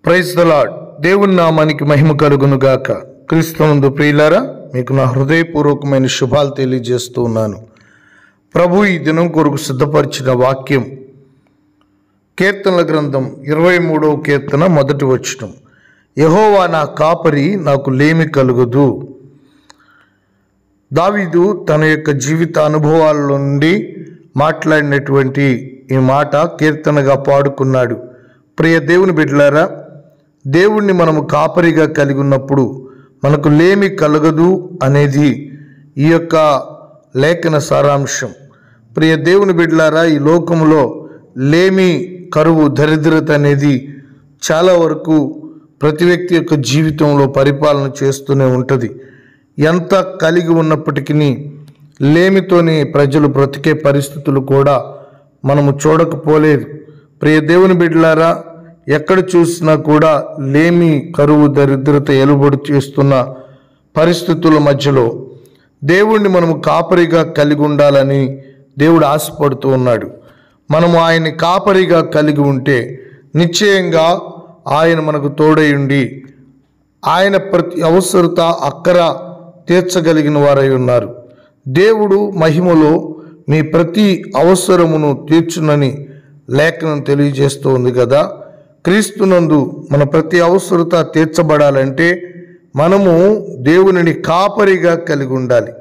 Praise the lord. దేవుని నామానికి మహిమ కలుగును గాక. క్రీస్తునందు ప్రియులారా, మీకు నా హృదయపూర్వకమైన శుభాలు తెలియజేస్తూ ఉన్నాను. ప్రభు ఈ దినం కొరకు సిద్ధపరిచిన వాక్యం కీర్తనల గ్రంథం 23వ కీర్తన 1వ వచనం. యెహోవా నా కాపరి, నాకు లేమి కలుగదు. దావీదు తన యొక్క జీవిత అనుభవాల నుండి మాట్లాడినటువంటి ఈ మాట కీర్తనగా పాడుకున్నాడు. ప్రియ దేవుని బిడ్డలారా, దేవుణ్ణి మనము కాపరిగా కలిగి ఉన్నప్పుడు మనకు లేమి కలగదు అనేది ఈ యొక్క లేఖన సారాంశం. ప్రియ దేవుని బిడ్డలారా, ఈ లోకంలో లేమి, కరువు, దరిద్రత అనేది చాలా వరకు ప్రతి వ్యక్తి యొక్క జీవితంలో పరిపాలన చేస్తూనే ఉంటుంది. ఎంత కలిగి ఉన్నప్పటికీ లేమితోనే ప్రజలు బ్రతికే పరిస్థితులు కూడా మనము చూడకపోలేదు. ప్రియ దేవుని బిడ్డలారా, ఎక్కడ చూసినా కూడా లేమి, కరువు, దరిద్రత ఎలుబడి చేస్తున్న పరిస్థితుల మధ్యలో దేవుణ్ణి మనము కాపరిగా కలిగి ఉండాలని దేవుడు ఆశపడుతూ ఉన్నాడు. మనము ఆయన్ని కాపరిగా కలిగి ఉంటే నిశ్చయంగా ఆయన మనకు తోడై ఉండి ఆయన ప్రతి అవసరత, అక్కర తీర్చగలిగిన వారై ఉన్నారు. దేవుడు మహిమలో మీ ప్రతి అవసరమును తీర్చునని లేఖనం తెలియజేస్తూ ఉంది కదా. క్రీస్తునందు మన ప్రతి అవసరత తీర్చబడాలంటే మనము దేవునిని కాపరిగా కలిగి ఉండాలి.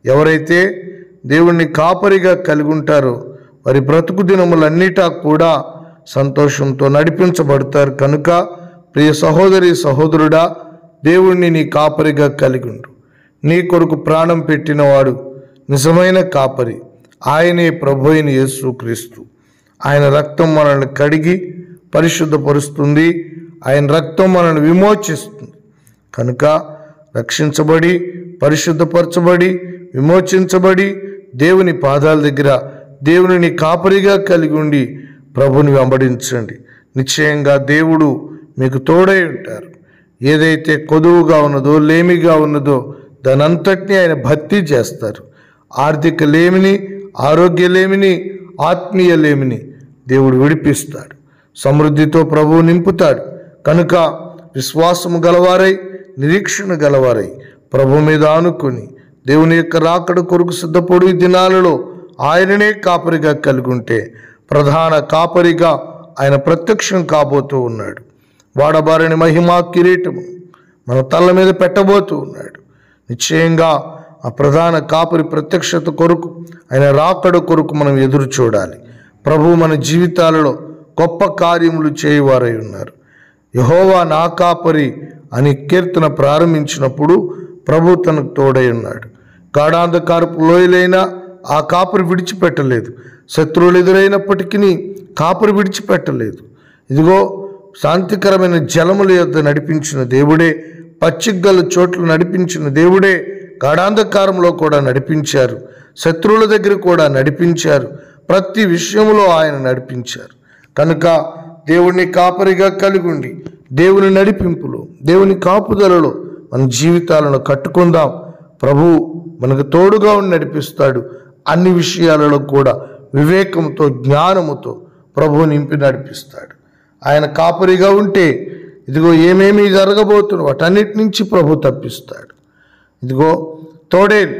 ఎవరైతే దేవుణ్ణి కాపరిగా కలిగి ఉంటారో వారి బ్రతుకు దినములన్నిటా కూడా సంతోషంతో నడిపించబడతారు. కనుక ప్రియ సహోదరి, సహోదరుడా, దేవుణ్ణి నీ కాపరిగా కలిగి ఉండు. నీ కొరకు ప్రాణం పెట్టినవాడు నిజమైన కాపరి. ఆయనే ప్రభు అయిన యేసుక్రీస్తు. ఆయన రక్తం మనల్ని కడిగి పరిశుద్ధపరుస్తుంది. ఆయన రక్తం మనల్ని విమోచిస్తుంది. కనుక రక్షించబడి, పరిశుద్ధపరచబడి, విమోచించబడి దేవుని పాదాల దగ్గర దేవునిని కాపరిగా కలిగి ఉండి ప్రభుని వెంబడించండి. నిశ్చయంగా దేవుడు మీకు తోడై ఉంటారు. ఏదైతే కొదువుగా ఉన్నదో, లేమిగా ఉన్నదో దానంతటినీ ఆయన భర్తీ చేస్తారు. ఆర్థిక లేమిని, ఆరోగ్య లేమిని, ఆత్మీయ లేమిని దేవుడు విడిపిస్తాడు. సమృద్ధితో ప్రభువు నింపుతాడు. కనుక విశ్వాసము గలవారై, నిరీక్షణ గలవారై ప్రభు మీద ఆనుకొని దేవుని యొక్క రాకడ కొరకు సిద్ధపడు. ఈ దినాలలో ఆయననే కాపరిగా కలిగి ఉంటే ప్రధాన కాపరిగా ఆయన ప్రత్యక్షం కాబోతూ ఉన్నాడు. వాడబారని మహిమా కిరీటము మన తల మీద పెట్టబోతూ ఉన్నాడు. నిశ్చయంగా ఆ ప్రధాన కాపరి ప్రత్యక్షత కొరకు, ఆయన రాకడ కొరకు మనం ఎదురు చూడాలి. ప్రభు మన జీవితాలలో గొప్ప కార్యములు చేయువారై ఉన్నారు. యెహోవా నా కాపరి అని కీర్తన ప్రారంభించినప్పుడు ప్రభు తనకు తోడై ఉన్నాడు. గాఢాంధకారపు లోయలైనా ఆ కాపరి విడిచిపెట్టలేదు. శత్రువులు ఎదురైనప్పటికీ కాపరి విడిచిపెట్టలేదు. ఇదిగో శాంతికరమైన జలముల యొద్ద నడిపించిన దేవుడే, పచ్చిగల చోట్ల నడిపించిన దేవుడే గాఢాంధకారంలో కూడా నడిపించారు. శత్రువుల దగ్గర కూడా నడిపించారు. ప్రతి విషయంలో ఆయన నడిపించారు. కనుక దేవుణ్ణి కాపరిగా కలిగి ఉండి దేవుని నడిపింపులో, దేవుని కాపుదలలో మన జీవితాలను కట్టుకుందాం. ప్రభు మనకు తోడుగా ఉండి నడిపిస్తాడు. అన్ని విషయాలలో కూడా వివేకంతో, జ్ఞానముతో ప్రభు నింపి నడిపిస్తాడు. ఆయన కాపరిగా ఉంటే ఇదిగో ఏమేమి జరగబోతున్నా వాటన్నిటి నుంచి ప్రభు తప్పిస్తాడు. ఇదిగో తోడేలు,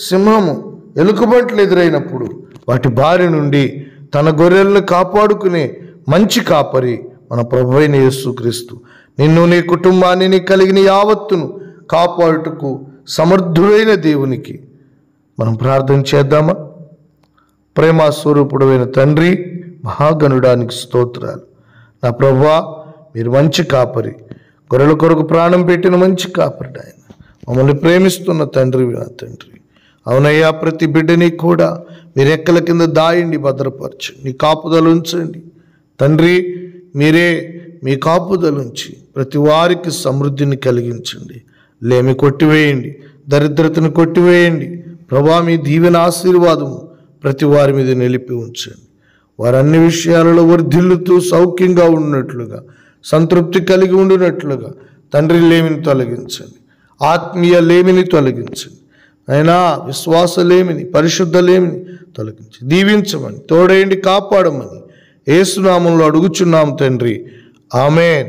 సింహము, ఎలుకబంట్లు ఎదురైనప్పుడు వాటి బారి నుండి తన గొర్రెలను కాపాడుకునే మంచి కాపరి మన ప్రభు అయిన యేసుక్రీస్తు. నిన్ను, నీ కుటుంబాన్ని, నీ కలిగిన యావత్తును కాపాడుటకు సమర్థుడైన దేవునికి మనం ప్రార్థన చేద్దామా? ప్రేమ స్వరూపుడైన తండ్రి, మహాగణుడానికి స్తోత్రాలు. నా ప్రభువా, మీరు మంచి కాపరి, గొర్రెల కొరకు ప్రాణం పెట్టిన మంచి కాపరి. ఆయన మమ్మల్ని ప్రేమిస్తున్న తండ్రి, నా తండ్రి. అవునయ్యా, ప్రతి బిడ్డని కూడా మీరు రెక్కల కింద దాయండి, భద్రపరచండి, నీ కాపుదలు ఉంచండి తండ్రి. మీరే మీ కాపుదలుంచి ప్రతి వారికి సమృద్ధిని కలిగించండి. లేమి కొట్టివేయండి, దరిద్రతను కొట్టివేయండి. ప్రభా, మీ దీవెన ఆశీర్వాదము ప్రతి వారి మీద నిలిపి ఉంచండి. వారు అన్ని విషయాలలో వర్ధిల్లుతూ సౌఖ్యంగా ఉన్నట్లుగా, సంతృప్తి కలిగి ఉండినట్లుగా తండ్రి లేమిని తొలగించండి, ఆత్మీయ లేమిని తొలగించండి. అయినా విశ్వాస లేమిని, పరిశుద్ధ లేమిని తొలగించి దీవించమని, తోడేయండి, కాపాడమని యేసు నామములో అడుగుచున్నాం తండ్రి. ఆమేన్.